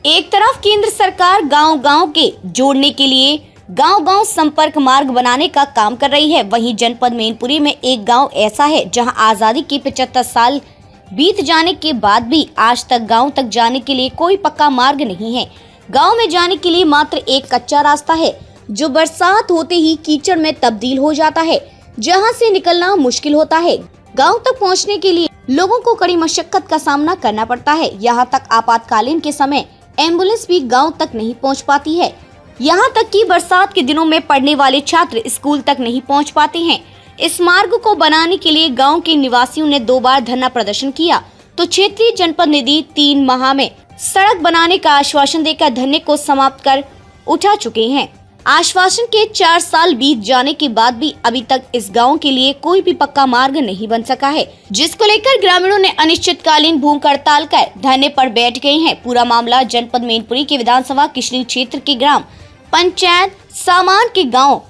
एक तरफ केंद्र सरकार गांव-गांव के जोड़ने के लिए गांव-गांव संपर्क मार्ग बनाने का काम कर रही है, वहीं जनपद मैनपुरी में एक गांव ऐसा है जहां आजादी के 75 साल बीत जाने के बाद भी आज तक गांव तक जाने के लिए कोई पक्का मार्ग नहीं है। गांव में जाने के लिए मात्र एक कच्चा रास्ता है जो बरसात होते ही कीचड़ में तब्दील हो जाता है, जहां से निकलना मुश्किल होता है। गांव तक पहुंचने के लिए लोगों को कड़ी मशक्कत का सामना करना पड़ता है। यहाँ तक आपातकालीन के समय एम्बुलेंस भी गांव तक नहीं पहुंच पाती है। यहाँ तक कि बरसात के दिनों में पढ़ने वाले छात्र स्कूल तक नहीं पहुंच पाते हैं। इस मार्ग को बनाने के लिए गांव के निवासियों ने 2 बार धरना प्रदर्शन किया, तो क्षेत्रीय जनप्रतिनिधि 3 माह में सड़क बनाने का आश्वासन देकर धरने को समाप्त कर उठा चुके हैं। आश्वासन के 4 साल बीत जाने के बाद भी अभी तक इस गांव के लिए कोई भी पक्का मार्ग नहीं बन सका है, जिसको लेकर ग्रामीणों ने अनिश्चितकालीन भूख हड़ताल कर धरने पर बैठ गए हैं। पूरा मामला जनपद मैनपुरी के विधानसभा किशनी क्षेत्र के ग्राम पंचायत सामान के गांव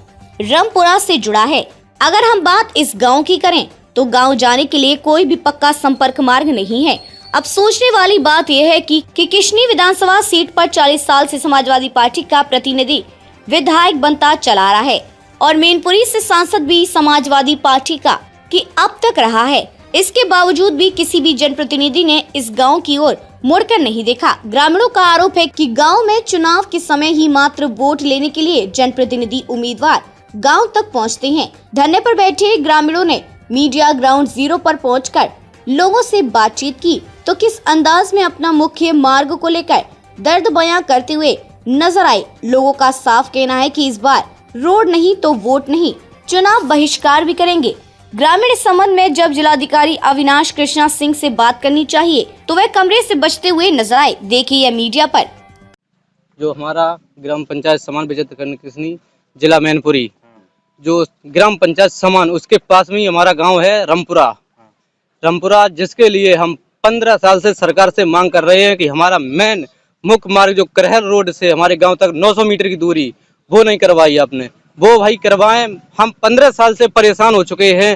रमपुरा से जुड़ा है। अगर हम बात इस गांव की करें तो गांव जाने के लिए कोई भी पक्का संपर्क मार्ग नहीं है। अब सोचने वाली बात यह है कि किशनी विधानसभा सीट पर 40 साल से समाजवादी पार्टी का प्रतिनिधि विधायक बनता चला रहा है और मैनपुरी से सांसद भी समाजवादी पार्टी का कि अब तक रहा है। इसके बावजूद भी किसी भी जनप्रतिनिधि ने इस गांव की ओर मुड़कर नहीं देखा। ग्रामीणों का आरोप है कि गांव में चुनाव के समय ही मात्र वोट लेने के लिए जनप्रतिनिधि उम्मीदवार गांव तक पहुंचते हैं। धरने पर बैठे ग्रामीणों ने मीडिया ग्राउंड जीरो पर पहुंचकर लोगों से बातचीत की, तो किस अंदाज में अपना मुख्य मार्ग को लेकर दर्द बयां करते हुए नजर आए। लोगों का साफ कहना है कि इस बार रोड नहीं तो वोट नहीं, चुनाव बहिष्कार भी करेंगे। ग्रामीण इस संबंध में जब जिलाधिकारी अविनाश कृष्णा सिंह से बात करनी चाहिए तो वह कमरे से बचते हुए नजर आए। देखिए यह मीडिया पर। जो हमारा ग्राम पंचायत समान विजेता कृष्णी जिला मैनपुरी, जो ग्राम पंचायत समान उसके पास में ही हमारा गांव है रमपुरा, जिसके लिए हम 15 साल से सरकार से मांग कर रहे हैं कि हमारा मेन मुख्य मार्ग जो करहल रोड से हमारे गांव तक 900 मीटर की दूरी वो नहीं करवाई आपने, वो भाई करवाएं। हम 15 साल से परेशान हो चुके हैं।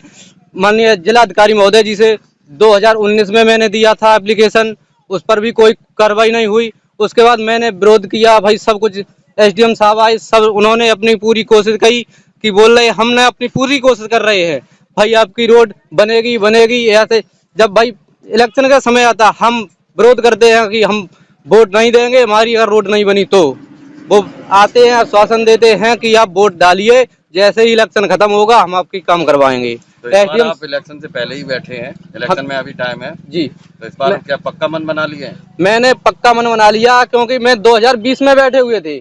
माननीय जिलाधिकारी महोदय जी से 2019 में मैंने दिया था एप्लीकेशन, उस पर भी कोई कार्रवाई नहीं हुई। उसके बाद मैंने विरोध किया, भाई सब कुछ एसडीएम साहब आए, सब उन्होंने अपनी पूरी कोशिश की कि बोल रहे हमने अपनी पूरी कोशिश कर रहे हैं भाई आपकी रोड बनेगी। ऐसे जब भाई इलेक्शन का समय आता हम विरोध करते हैं कि हम वोट नहीं देंगे, हमारी अगर रोड नहीं बनी तो वो आते हैं आश्वासन देते हैं कि आप वोट डालिए, जैसे ही इलेक्शन खत्म होगा हम आपकी काम करवाएंगे। तो इस बार आप इलेक्शन से पहले ही बैठे हैं, इलेक्शन में अभी टाइम है जी, तो इस बार क्या पक्का मन बना लिया है? मैंने पक्का मन बना लिया, क्योंकि मैं 2020 में बैठे हुए थे,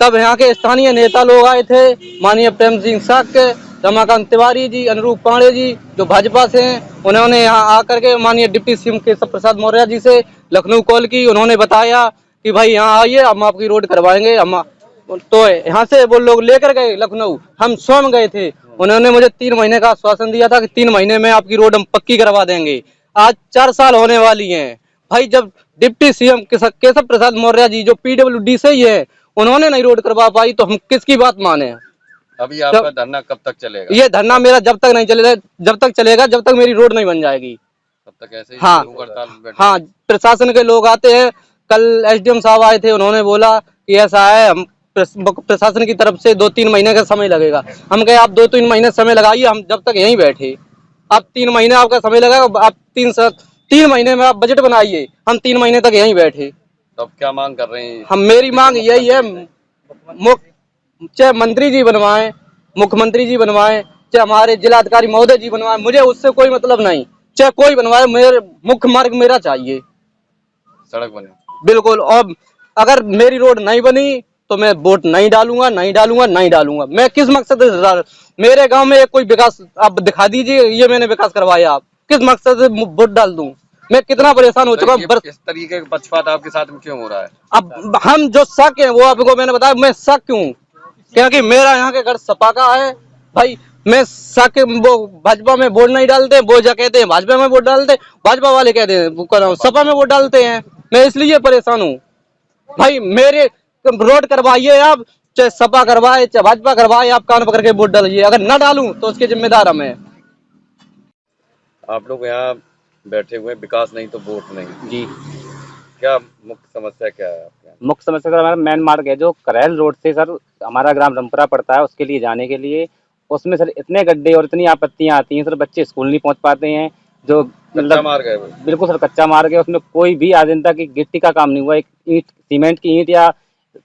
तब यहाँ के स्थानीय नेता लोग आए थे, माननीय प्रेम सिंह साक्य, रमाकांत तिवारी जी, अनुरूप पांडे जी जो भाजपा से हैं, उन्होंने यहाँ आकर के माननीय डिप्टी सीएम केशव प्रसाद मौर्य जी से लखनऊ कॉल की। उन्होंने बताया कि भाई यहाँ आइए हम आपकी रोड करवाएंगे। हम तो यहाँ से वो लोग लेकर गए लखनऊ, हम स्वयं गए थे। उन्होंने मुझे 3 महीने का आश्वासन दिया था कि 3 महीने में आपकी रोड हम पक्की करवा देंगे। आज 4 साल होने वाली हैं भाई, जब डिप्टी सीएम केशव प्रसाद मौर्य जी जो PWD से ही है उन्होंने नहीं रोड करवा पाई तो हम किसकी बात माने? अभी आपका धरना कब तक चलेगा? ये धरना मेरा जब तक चलेगा जब तक मेरी रोड नहीं बन जाएगी तब तक ऐसे ही हाँ, प्रशासन के लोग आते हैं। कल एसडीएम साहब आए थे, उन्होंने बोला कि ऐसा है, हम प्रशासन की तरफ से 2-3 महीने का समय लगेगा। हम कहे आप 2-3 महीने समय लगाइए, हम जब तक यहीं बैठे। आप 3 महीने आपका समय लगेगा, आप 3 महीने में आप बजट बनाइए, हम 3 महीने तक यहीं बैठे। तो अब क्या मांग कर रहे हैं? हम मेरी मांग यही है, चाहे मंत्री जी बनवाएं, मुख्यमंत्री जी बनवाएं, चाहे हमारे जिलाधिकारी महोदय जी बनवाएं, मुझे उससे कोई मतलब नहीं, चाहे कोई बनवाए, मेरे मुख्य मार्ग मेरा चाहिए, सड़क बने बिल्कुल। और अगर मेरी रोड नहीं बनी तो मैं वोट नहीं डालूंगा। मैं किस मकसद से, मेरे गांव में कोई विकास आप दिखा दीजिए, ये मैंने विकास करवाया, आप किस मकसद से वोट डाल दूं? मैं कितना परेशान हो चुका हूँ। इस तरीके का पक्षपात आपके साथ में क्यों हो रहा है? अब हम जो शक है वो आपको मैंने बताया, मैं शक क्यों, क्योंकि मेरा यहाँ के घर सपा का है भाई। मैं शक, वो भाजपा में वोट नहीं डालते, वो जो कहते हैं भाजपा में वोट डालते, भाजपा वाले कहते हैं सपा में वोट डालते हैं। मैं इसलिए परेशान हूँ भाई, मेरे रोड करवाइए आप, चाहे सपा करवाए चाहे भाजपा करवाए, आप कान पकड़ के वोट डालिए। अगर न डालूं तो उसके जिम्मेदार हम हैं। आप लोग यहाँ बैठे हुए, विकास नहीं तो वोट नहीं जी, क्या मुख्य समस्या क्या है आपके यहाँ? मुख्य समस्या सर हमारा मेन मार्ग है जो करेल रोड से सर हमारा ग्राम रामपुरा पड़ता है, उसके लिए जाने के लिए उसमें सर इतने गड्ढे और इतनी आपत्तियां आती हैं सर, बच्चे स्कूल नहीं पहुंच पाते हैं। जो कच्चा मार्ग है वो। बिल्कुल सर कच्चा मार्ग है, उसमें कोई भी आज दिन तक एक गिट्टी का काम नहीं हुआ, एक ईंट सीमेंट की ईंट या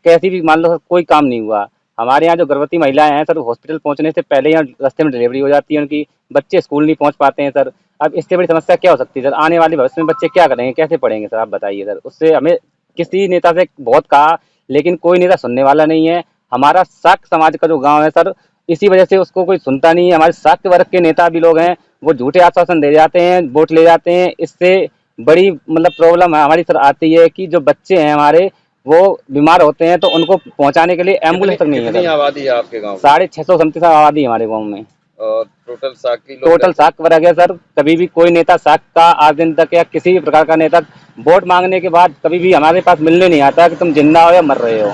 कैसी भी मान लो सर कोई काम नहीं हुआ। हमारे यहाँ जो गर्भवती महिलाएं हैं सर हॉस्पिटल पहुंचने से पहले यहाँ रास्ते में डिलीवरी हो जाती है उनकी, बच्चे स्कूल नहीं पहुंच पाते हैं सर। अब इससे बड़ी समस्या क्या हो सकती है सर? आने वाले भविष्य में बच्चे क्या करेंगे, कैसे पढ़ेंगे सर? आप बताइए सर। उससे हमें किसी नेता से बहुत कहा लेकिन कोई नेता सुनने वाला नहीं है। हमारा साक समाज का जो गांव है सर, इसी वजह से उसको कोई सुनता नहीं है। हमारे साक वर्ग के नेता भी लोग हैं, वो झूठे आश्वासन दे जाते हैं, वोट ले जाते हैं। इससे बड़ी मतलब प्रॉब्लम हमारी सर आती है कि जो बच्चे हैं हमारे वो बीमार होते हैं तो उनको पहुंचाने के लिए एम्बुलेंस तक नहीं है कितनी सर। आबादी है आपके गांव में? 650 समथिंग आबादी है हमारे गाँव में। और टोटल साक की लोग टोटल साक वर्ग है सर। कभी भी कोई नेता साक का आज दिन तक या किसी भी प्रकार का नेता वोट मांगने के बाद कभी भी हमारे पास मिलने नहीं आता कि तुम जिंदा हो या मर रहे हो।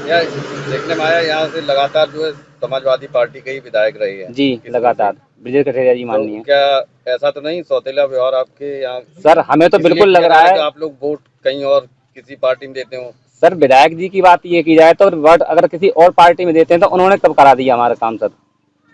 या देखने में आया यहाँ से लगातार जो है समाजवादी पार्टी के ही विधायक रहे हैं जी लगातार ब्रिजेश कठेरिया जी माननीय। तो क्या ऐसा तो नहीं सौतेला व्यवहार आपके यहाँ? सर हमें तो इसलिए बिल्कुल लग कह रहा है कि आप लोग वोट कहीं और किसी पार्टी में देते हो। सर विधायक जी की बात ये की जाए तो वोट अगर किसी और पार्टी में देते हैं तो उन्होंने कब करा दिया हमारा काम सर?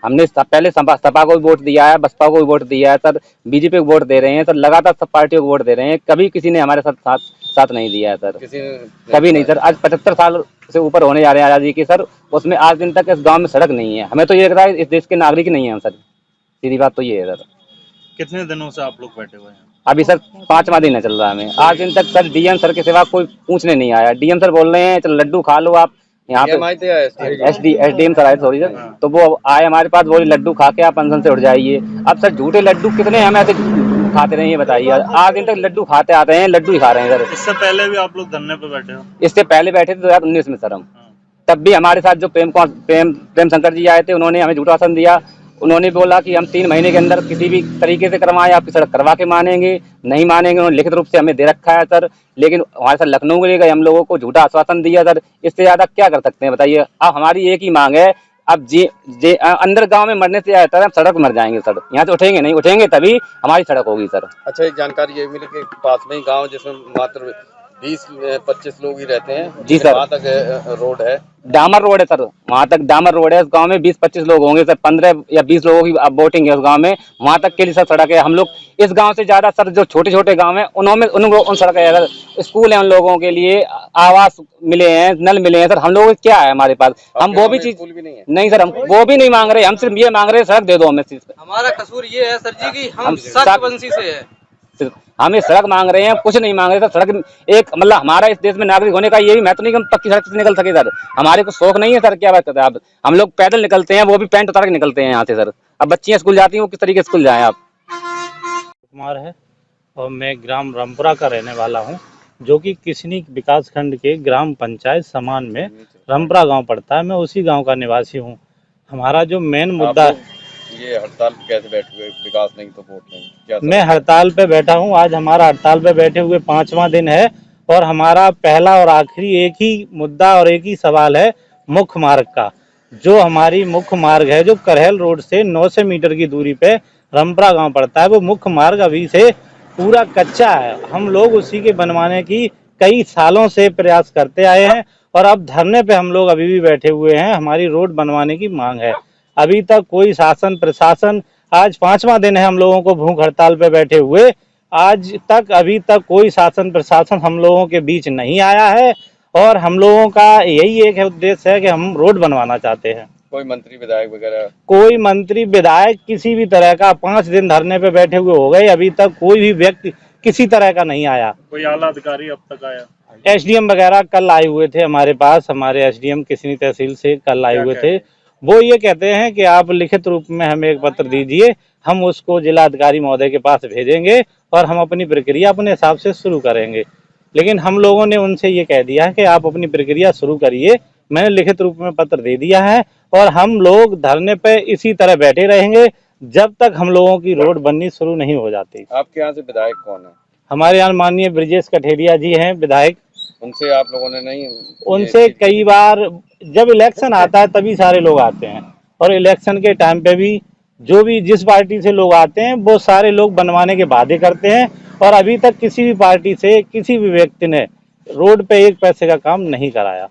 हमने पहले सपा को भी वोट दिया है, बसपा को भी वोट दिया है सर, बीजेपी को वोट दे रहे हैं सर, लगातार सब पार्टियों को वोट दे रहे हैं। कभी किसी ने हमारे साथ नहीं दिया है सर, किसी ने कभी नहीं सर। आज 75 साल से ऊपर होने जा रहे हैं आज़ादी के सर, उसमें आज दिन तक इस गांव में सड़क नहीं है। हमें तो ये लग रहा है इस देश के नागरिक नहीं है हम सर, सीधी बात तो ये है सर। कितने दिनों से आप लोग बैठे हुए हैं? अभी सर 5वां दिन है चल रहा है हमें। आज दिन तक सर डीएम सर के सिवा कोई पूछने नहीं आया। डीएम सर बोल रहे हैं चल लड्डू खा लो आप यहाँ पे। एसडीएम सर आए सॉरी सर, तो वो आए हमारे पास, बोले लड्डू खा के आप पेंशन से उठ जाइए। अब सर झूठे लड्डू कितने हम ऐसे खाते रहे हैं बताइए। आज दिन तक लड्डू खाते आते हैं, लड्डू ही खा रहे हैं सर। इससे पहले भी आप लोग धरने पे बैठे हो? इससे पहले बैठे थे 2019 में सर हम, तब भी हमारे साथ जो प्रेम शंकर जी आए थे उन्होंने हमें झूठा आश्वासन दिया। उन्होंने बोला कि हम 3 महीने के अंदर किसी भी तरीके से करवाएं, आपकी सड़क करवा के मानेंगे। नहीं मानेंगे, उन्होंने लिखित रूप से हमें दे रखा है सर। लेकिन हमारे साथ लखनऊ ले गए, हम लोगों को झूठा आश्वासन दिया सर। इससे ज्यादा क्या कर सकते हैं बताइए। अब हमारी एक ही मांग है, अब अंदर गांव में मरने से आता है हम सड़क मर जाएंगे सर, यहाँ से उठेंगे नहीं, उठेंगे तभी हमारी सड़क होगी सर। अच्छा एक जानकारी ये मिली कि पास में ही गांव जिसमें मात्र 20-25 लोग ही रहते हैं जी सर। वहाँ तक रोड है, डामर रोड है सर, वहाँ तक डामर रोड है। उस गांव में 20-25 लोग होंगे सर, 15 या 20 लोगों की वोटिंग है उस गांव में, वहाँ तक के लिए सर सड़क है। हम लोग इस गांव से ज्यादा सर जो छोटे छोटे गांव हैं उनमें उन सड़क है सर, स्कूल है उन लोगों के लिए, आवास मिले हैं, नल मिले हैं सर। हम लोग क्या है हमारे पास, हम वो भी चीज भी नहीं है। नहीं सर, हम वो भी नहीं मांग रहे, हम सिर्फ ये मांग रहे हैं सड़क दे दो हमें। हमारा कसूर ये है सर जी कि हम हम साक्यवंशी से है, हमें सड़क मांग रहे हैं, कुछ नहीं मांग रहे सर। सड़क एक मतलब हमारा इस देश में नागरिक होने का ये भी महत्व नहीं कि हम पक्की सड़क से निकल सके सर। हमारे को शौक नहीं है सर, क्या बात करते हैं आप। हम लोग पैदल निकलते हैं, वो भी पैंट उतार के निकलते हैं यहाँ से सर। अब बच्चियां स्कूल जाती हैं, वो किस तरीके से स्कूल जाएं आप। कुमार है और मैं ग्राम रामपुरा का रहने वाला हूँ, जो कि किसनी विकास खंड के ग्राम पंचायत समान में रामपुरा गांव पड़ता है। मैं उसी गांव का निवासी हूँ। हमारा जो मेन मुद्दा, ये हड़ताल पे कैसे बैठे हुए, विकास नहीं तो वोट नहीं, क्या मैं हड़ताल पे बैठा हूँ। आज हमारा हड़ताल पे बैठे हुए 5वां दिन है और हमारा पहला और आखिरी एक ही मुद्दा और एक ही सवाल है मुख्य मार्ग का। जो हमारी मुख्य मार्ग है, जो करहेल रोड से 900 मीटर की दूरी पे रामपुरा गांव पड़ता है, वो मुख्य मार्ग अभी से पूरा कच्चा है। हम लोग उसी के बनवाने की कई सालों से प्रयास करते आए हैं और अब धरने पे हम लोग अभी भी बैठे हुए हैं। हमारी रोड बनवाने की मांग है। अभी तक कोई शासन प्रशासन, आज 5वां दिन है हम लोगों को भूख हड़ताल पे बैठे हुए, आज तक अभी तक कोई शासन प्रशासन हम लोगों के बीच नहीं आया है। और हम लोगों का यही एक उद्देश्य है कि हम रोड बनवाना चाहते हैं। कोई मंत्री विधायक वगैरह? कोई मंत्री विधायक किसी भी तरह का, 5 दिन धरने पे बैठे हुए हो गए, अभी तक कोई भी व्यक्ति किसी तरह का नहीं आया। कोई आला अधिकारी अब तक आया? एसडीएम वगैरह कल आए हुए थे हमारे पास, हमारे एसडीएम किसनी तहसील से कल आए हुए थे। वो ये कहते हैं कि आप लिखित रूप में हमें एक पत्र दीजिए, हम उसको जिला अधिकारी महोदय के पास भेजेंगे और हम अपनी प्रक्रिया अपने हिसाब से शुरू करेंगे। लेकिन हम लोगों ने उनसे ये कह दिया है कि आप अपनी प्रक्रिया शुरू करिए, मैंने लिखित रूप में पत्र दे दिया है और हम लोग धरने पे इसी तरह बैठे रहेंगे जब तक हम लोगों की रोड बननी शुरू नहीं हो जाती। आपके यहाँ से विधायक कौन है? हमारे यहाँ माननीय ब्रिजेश कठेरिया जी हैं विधायक। उनसे आप लोगों ने नहीं? उनसे कई बार, जब इलेक्शन आता है तभी सारे लोग आते हैं और इलेक्शन के टाइम पे भी जो भी जिस पार्टी से लोग आते हैं वो सारे लोग बनवाने के वादे करते हैं और अभी तक किसी भी पार्टी से किसी भी व्यक्ति ने रोड पे एक पैसे का काम नहीं कराया।